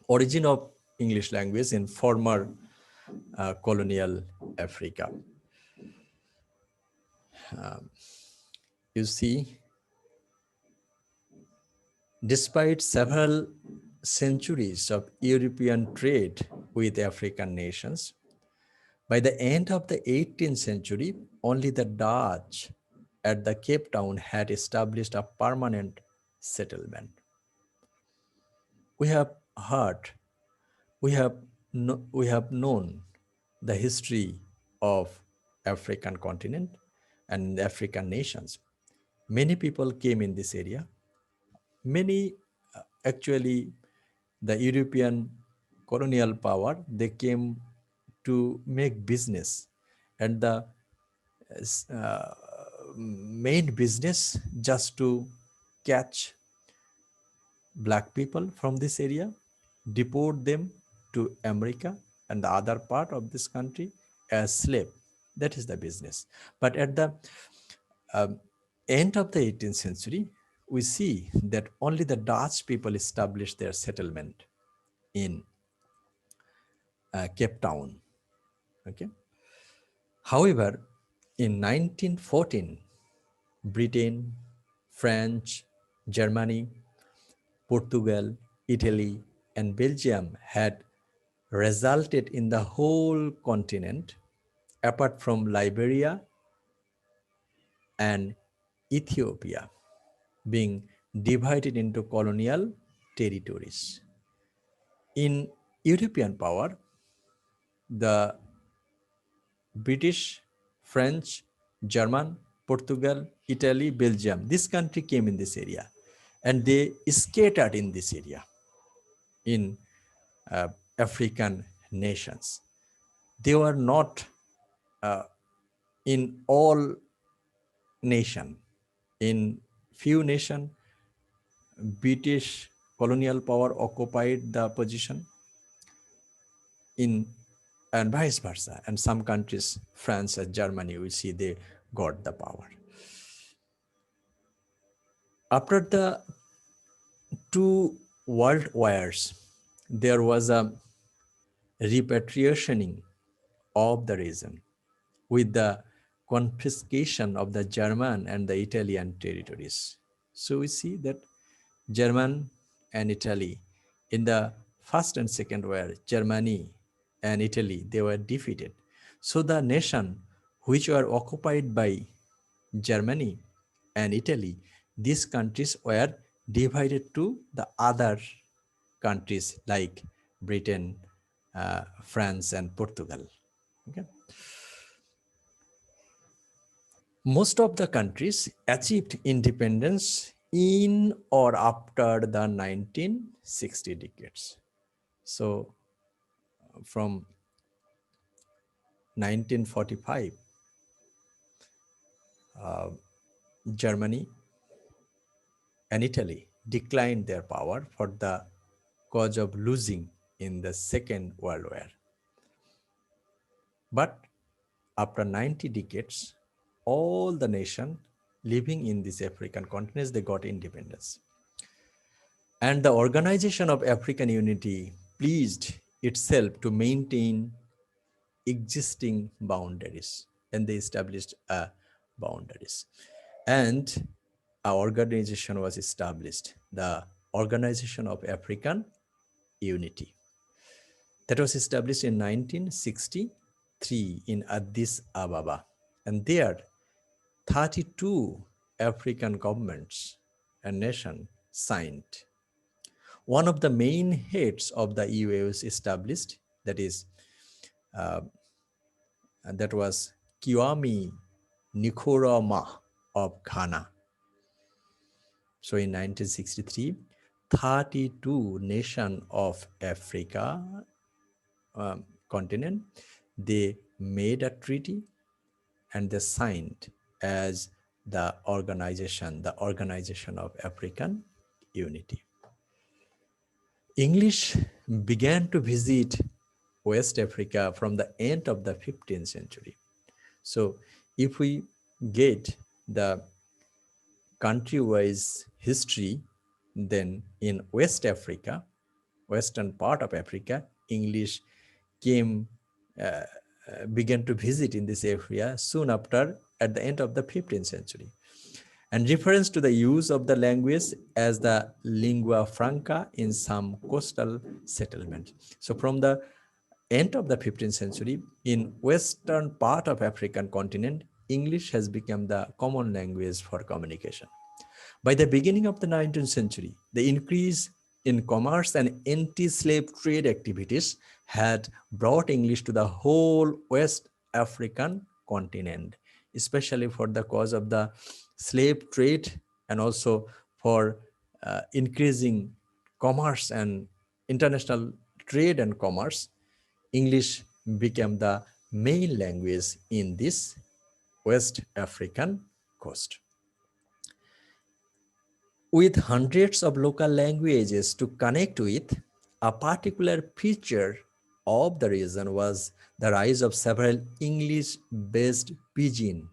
origin of English language in former colonial Africa. You see, despite several centuries of European trade with African nations, by the end of the 18th century, only the Dutch at the Cape Town had established a permanent settlement. We have heard, we have known the history of African continent and African nations. Many people came in this area. Many, actually, the European colonial power, they came to make business, and the uh, main business just to catch black people from this area, deport them to America and the other part of this country as slave. That is the business. But at the um, end of the 18th century, we see that only the Dutch people established their settlement in Cape Town. Okay. However, in 1914, Britain, France, Germany, Portugal, Italy, and Belgium had resulted in the whole continent, apart from Liberia and Ethiopia, being divided into colonial territories. In European power, the British, French, German, Portugal, Italy, Belgium, this country came in this area, and they scattered in this area in African nations. They were not in all nation. In few nation, British colonial power occupied the position in, and vice versa. And some countries, France and Germany, we see they got the power. After the two world wars, there was a repatriationing of the region with the confiscation of the German and the Italian territories. So we see that German and Italy, in the first and second war, Germany and Italy, they were defeated. So the nation which were occupied by Germany and Italy, these countries were divided to the other countries like Britain, France, and Portugal. Okay. Most of the countries achieved independence in or after the 1960 decades. So from 1945, Germany and Italy declined their power for the cause of losing in the Second World War. But after 90 decades, all the nations living in this African continent, they got independence. And the Organization of African Unity pleased itself to maintain existing boundaries, and they established boundaries. And our organization was established, the Organization of African Unity. That was established in 1963 in Addis Ababa. And there, 32 African governments and nations signed. One of the main heads of the EU was established, that is, that was Kwame Nkrumah of Ghana. So in 1963, 32 nations of Africa continent, they made a treaty and they signed as the Organization of African Unity. English began to visit West Africa from the end of the 15th century. So if we get the country-wise history, then in West Africa, western part of Africa, English came began to visit in this area soon after at the end of the 15th century, and reference to the use of the language as the lingua franca in some coastal settlement. So from the end of the 15th century, in western part of African continent, English has become the common language for communication. By the beginning of the 19th century, the increase in commerce and anti-slave trade activities had brought English to the whole West African continent, especially for the cause of the slave trade and also for increasing commerce and international trade and commerce. English became the main language in this West African coast. With hundreds of local languages to connect with, a particular feature of the region was the rise of several English-based pidgin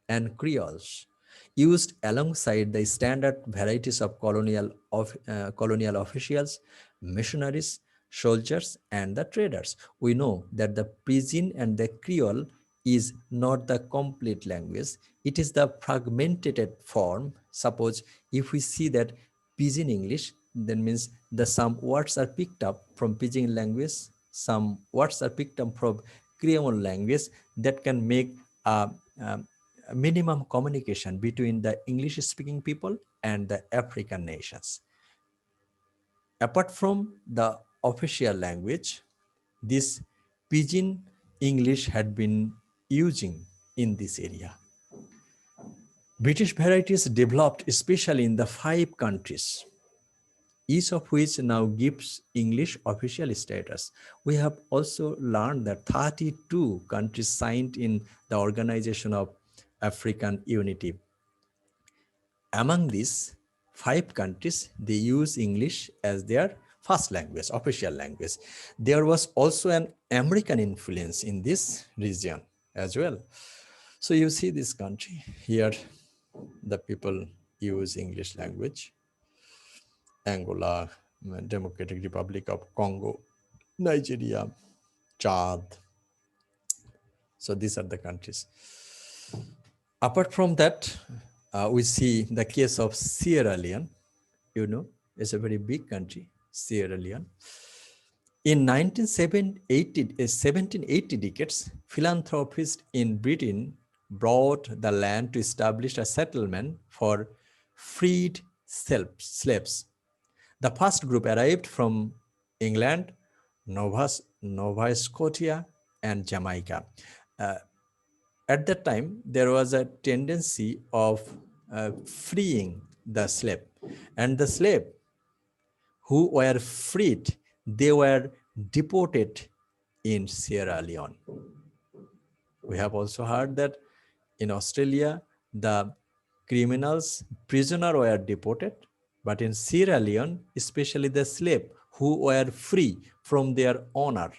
and creoles used alongside the standard varieties of colonial officials, missionaries, soldiers, and the traders. We know that the pidgin and the creole is not the complete language, it is the fragmented form. Suppose if we see that Pigeon English, then means the some words are picked up from Pigeon language, some words are picked up from Creole language, that can make a, minimum communication between the English speaking people and the African nations. Apart from the official language, this Pidgin English had been using in this area. British varieties developed especially in the 5 countries, each of which now gives English official status. We have also learned that 32 countries signed in the Organization of African Unity. Among these 5 countries, they use English as their first language, official language. There was also an American influence in this region as well. So you see this country here, the people use English language. Angola, Democratic Republic of Congo, Nigeria, Chad. So these are the countries. Apart from that, we see the case of Sierra Leone. You know, it's a very big country, Sierra Leone. In 1780 decades, philanthropists in Britain brought the land to establish a settlement for freed slaves. The first group arrived from England, Nova Scotia, and Jamaica. At that time, there was a tendency of freeing the slave, and the slave who were freed, they were deported in Sierra Leone. We have also heard that in Australia, the criminals, prisoners were deported, but in Sierra Leone, especially the slave who were free from their honor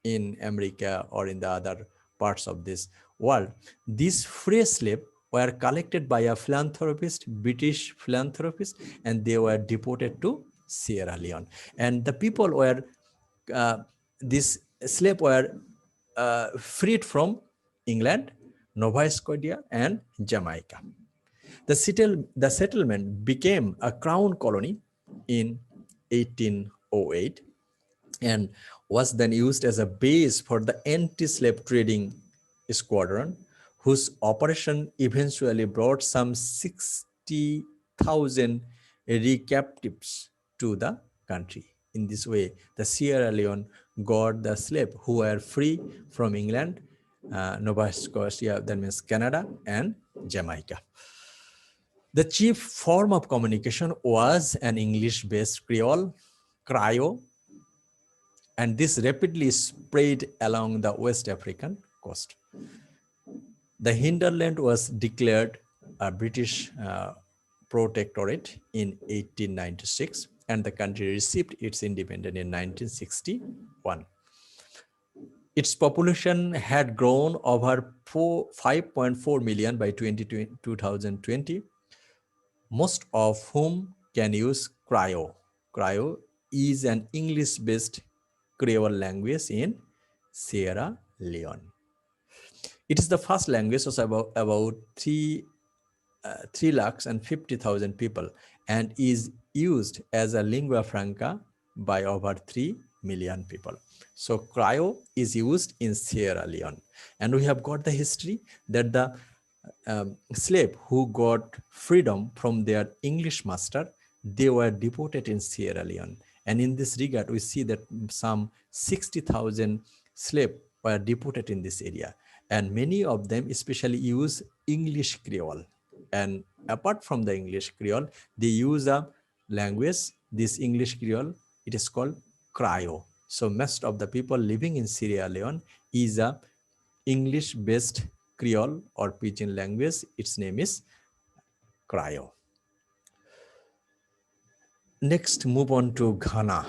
in America or in the other parts of this world, these free slaves were collected by a philanthropist, British philanthropist, and they were deported to Sierra Leone. And the people were, these slaves were freed from England, Nova Scotia, and Jamaica. The settlement became a crown colony in 1808 and was then used as a base for the anti-slave trading squadron, whose operation eventually brought some 60,000 recaptives to the country. In this way, the Sierra Leone got the slave who were free from England, Nova Scotia, that means Canada, and Jamaica. The chief form of communication was an English-based Creole, and this rapidly spread along the West African coast. The hinterland was declared a British protectorate in 1896, and the country received its independence in 1961. Its population had grown over 5.4 million by 2020, most of whom can use Cryo. Cryo is an English-based Creole language in Sierra Leone. It is the first language of about 350,000 people and is used as a lingua franca by over 3 million people. So Cryo is used in Sierra Leone. And we have got the history that the slave who got freedom from their English master, they were deported in Sierra Leone. And in this regard, we see that some 60,000 slaves were deported in this area. And many of them especially use English Creole. And apart from the English Creole, they use a language, this English Creole, it is called Cryo. So most of the people living in Sierra Leone is a English-based Creole or Pidgin language. Its name is Cryo. Next, move on to Ghana.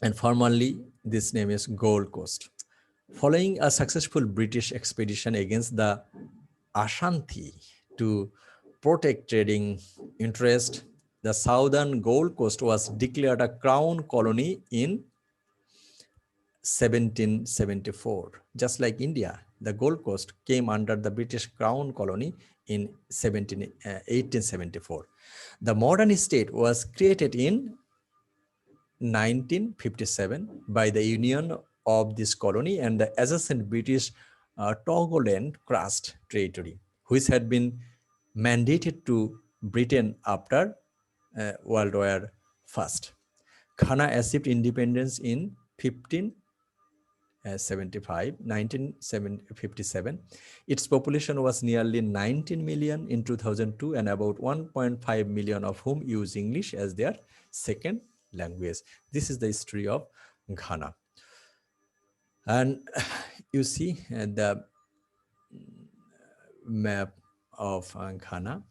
And formerly, this name is Gold Coast. Following a successful British expedition against the Ashanti to protect trading interest, the southern Gold Coast was declared a crown colony in 1774. Just like India, the Gold Coast came under the British Crown colony in 1874. The modern state was created in 1957 by the union of this colony and the adjacent British Togoland Crust territory, which had been mandated to Britain after World War I. Ghana achieved independence in 1957. Its population was nearly 19 million in 2002 and about 1.5 million of whom use English as their second language. This is the history of Ghana. And you see the map of Ghana.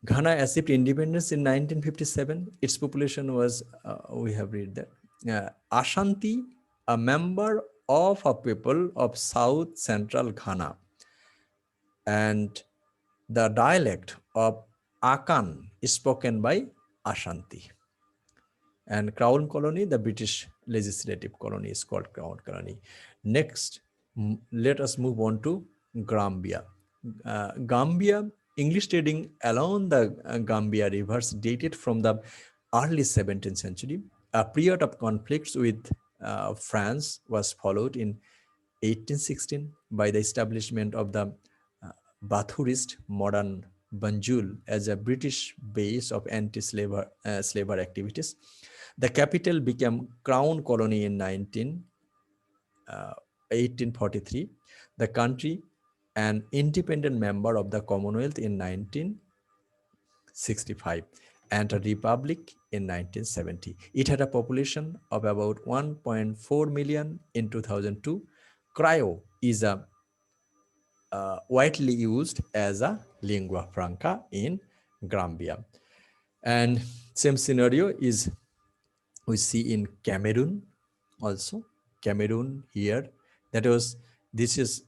Ghana achieved independence in 1957. Its population was, we have read that, Ashanti, a member of a people of South Central Ghana. And the dialect of Akan is spoken by Ashanti. And Crown Colony, the British legislative colony, is called Crown Colony. Next, let us move on to Gambia. Gambia, English trading along the Gambia rivers dated from the early 17th century. A period of conflicts with France was followed in 1816 by the establishment of the Bathurist modern Banjul as a British base of anti-slavery activities. The capital became Crown Colony in 1843. The country, an independent member of the Commonwealth in 1965 and a republic in 1970. It had a population of about 1.4 million in 2002. Cryo is a widely used as a lingua franca in Gambia. And same scenario is we see in Cameroon also. Cameroon here, this is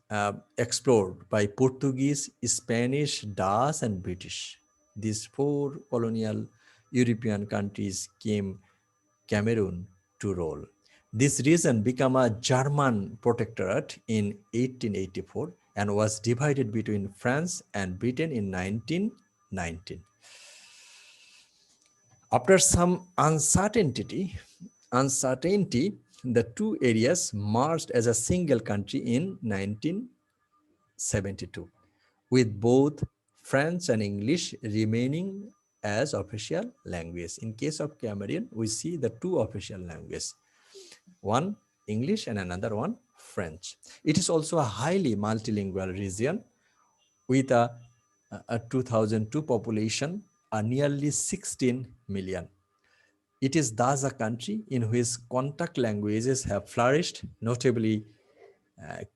explored by Portuguese, Spanish, Dutch, and British. These four colonial European countries came Cameroon to rule. This region became a German protectorate in 1884 and was divided between France and Britain in 1919. After some uncertainty, the two areas merged as a single country in 1972, with both French and English remaining as official language. In case of Cameroon, we see the two official languages, one English and another one French. It is also a highly multilingual region with a 2002 population, nearly 16 million. It is thus a country in which contact languages have flourished, notably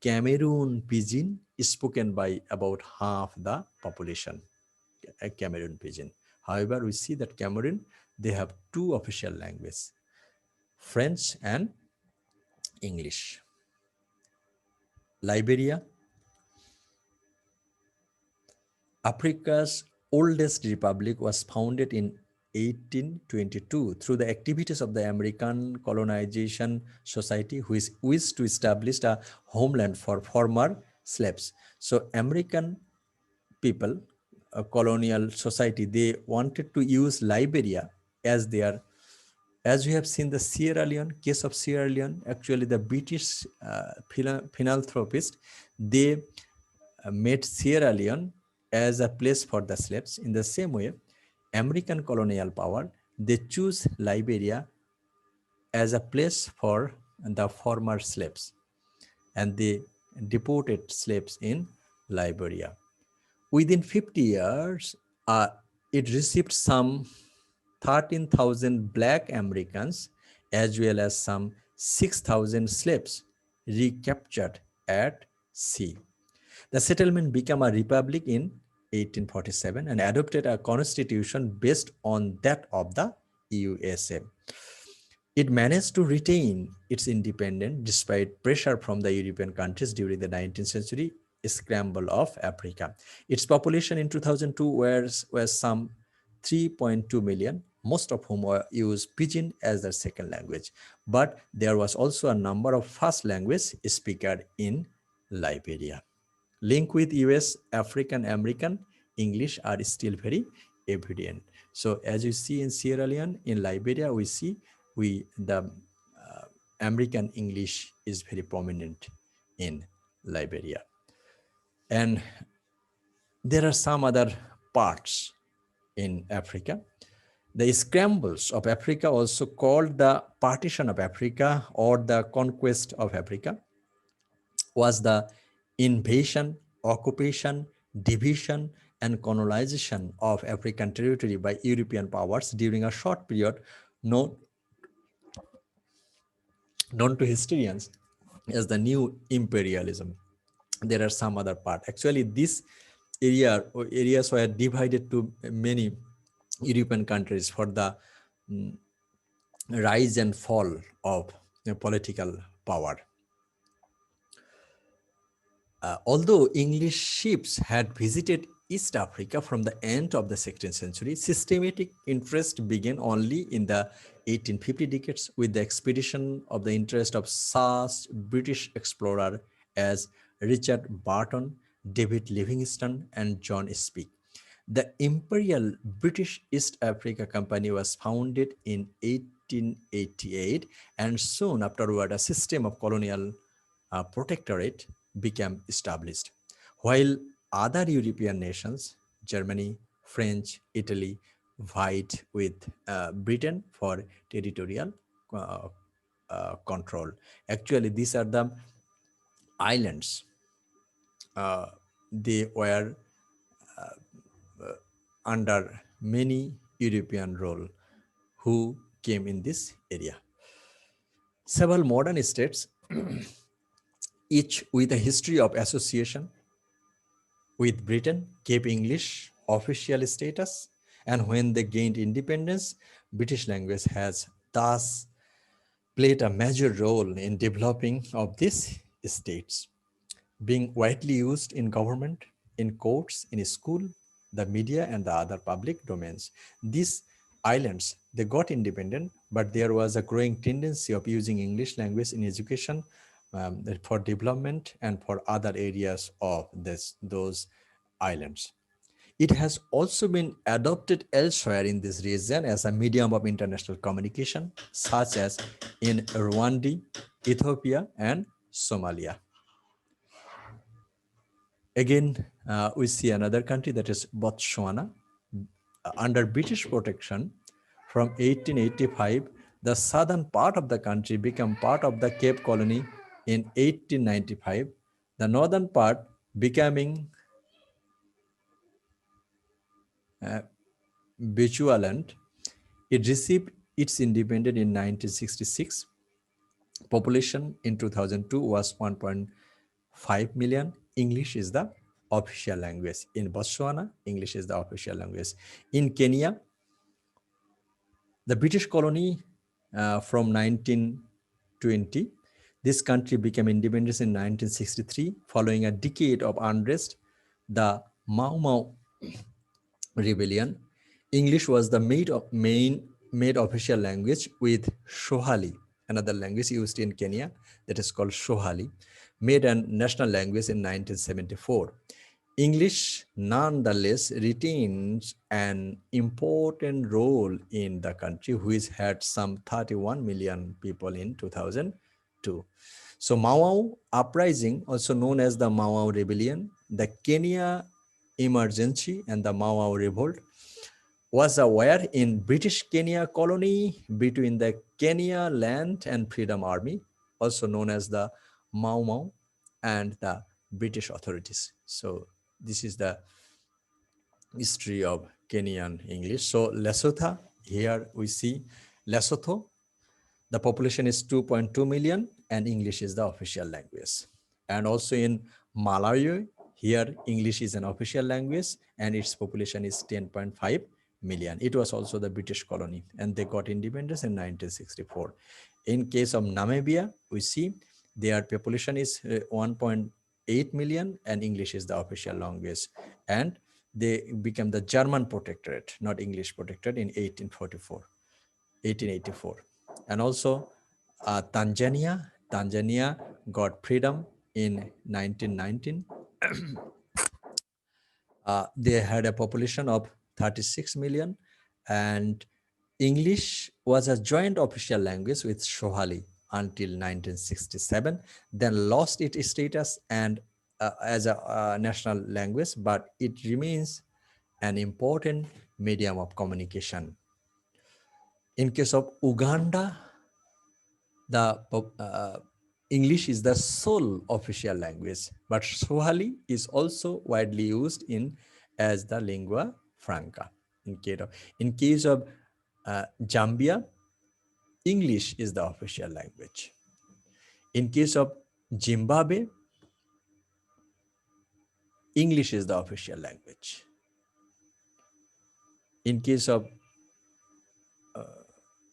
Cameroon Pidgin is spoken by about half the population, Cameroon Pidgin. However, we see that Cameroon, they have two official languages, French and English. Liberia, Africa's oldest republic, was founded in 1822 through the activities of the American Colonization Society, which wished to establish a homeland for former slaves. So American people, a colonial society, they wanted to use Liberia as their, as we have seen the Sierra Leone, case of Sierra Leone, actually the British philanthropist, they made Sierra Leone as a place for the slaves. In the same way, American colonial power, they choose Liberia as a place for the former slaves, and they deported slaves in Liberia. Within 50 years, it received some 13,000 black Americans as well as some 6,000 slaves recaptured at sea. The settlement became a republic in 1847 and adopted a constitution based on that of the USA. It managed to retain its independence despite pressure from the European countries during the 19th century scramble of Africa. Its population in 2002 was some 3.2 million, most of whom use Pidgin as their second language. But there was also a number of first language speakers in Liberia. Link with US, African American English are still very evident. So as you see in Sierra Leone, in Liberia, we see the American English is very prominent in Liberia. And there are some other parts in Africa. The scrambles of Africa, also called the partition of Africa or the conquest of Africa, was the invasion, occupation, division, and colonization of African territory by European powers during a short period known to historians as the new imperialism. There are some other part. Actually, this areas were divided to many European countries for the rise and fall of political power. Although English ships had visited East Africa from the end of the 16th century, systematic interest began only in the 1850 decades with the expedition of the interest of such British explorers as Richard Barton, David Livingstone, and John Speke. The Imperial British East Africa Company was founded in 1888, and soon afterward a system of colonial protectorate became established. While other European nations, Germany, French, Italy, vied with Britain for territorial uh, control. Actually, these are the islands. They were under many European rule who came in this area. Several modern states, each with a history of association with Britain, gave English official status, and when they gained independence, British language has thus played a major role in developing of these states, being widely used in government, in courts, in school, the media, and the other public domains. These islands, they got independent, but there was a growing tendency of using English language in education for development and for other areas of those islands. It has also been adopted elsewhere in this region as a medium of international communication, such as in Rwanda, Ethiopia, and Somalia. Again, we see another country, that is Botswana. Under British protection from 1885, the southern part of the country became part of the Cape Colony in 1895, the northern part becoming Bechualand. It received its independence in 1966. Population in 2002 was 1.5 million. English is the official language. In Botswana, English is the official language. In Kenya, the British colony from 1920, this country became independent in 1963 following a decade of unrest, the Mau Mau rebellion. English was the made official language, with Swahili, another language used in Kenya that is called Swahili, made a national language in 1974. English nonetheless retains an important role in the country, which had some 31 million people in 2002. So Mau uprising, also known as the Mau Rebellion, the Kenya emergency, and the Mau Revolt, was a war in British Kenya colony between the Kenya Land and Freedom Army, also known as the Mau Mau, and the British authorities. So this is the history of Kenyan English. So Lesotho, here we see Lesotho, the population is 2.2 million and English is the official language. And also in Malawi, here English is an official language and its population is 10.5 million. It was also the British colony and they got independence in 1964. In case of Namibia, we see their population is 1.8 million and English is the official language. And they became the German protectorate, not English protectorate, in 1884. And also Tanzania got freedom in 1919. They had a population of 36 million and English was a joint official language with Swahili until 1967, then lost its status and as a national language, but it remains an important medium of communication. In case of Uganda, the English is the sole official language, but Swahili is also widely used in as the lingua franca. In case of Gambia, English is the official language. In case of Zimbabwe, English is the official language. In case of,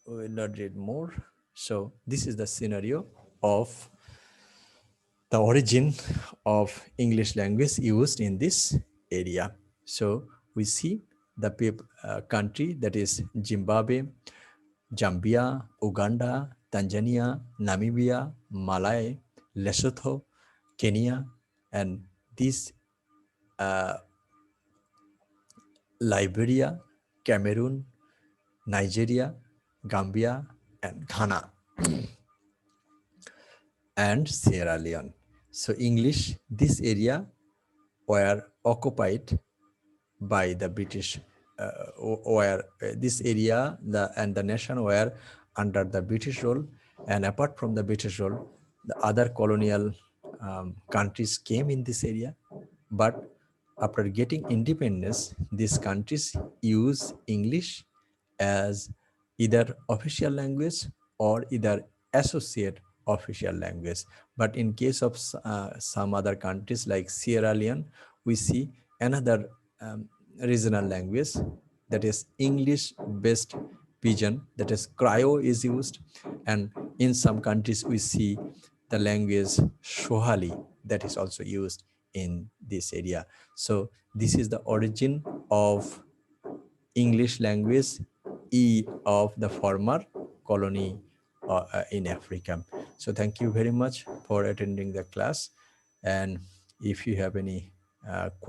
we will not read more. So this is the scenario of the origin of English language used in this area. So we see the country that is Zimbabwe, Gambia, Uganda, Tanzania, Namibia, Malawi, Lesotho, Kenya, and these Liberia, Cameroon, Nigeria, Gambia, and Ghana, and Sierra Leone. So English, this area were occupied by the British, where this area and the nation were under the British rule, and apart from the British rule, the other colonial countries came in this area. But after getting independence, these countries use English as either official language or either associate official language. But in case of some other countries like Sierra Leone, we see another regional language, that is English based Pigeon, that is Cryo is used. And in some countries we see the language Swahili that is also used in this area. So this is the origin of English language of the former colony in Africa. So thank you very much for attending the class. And if you have any questions,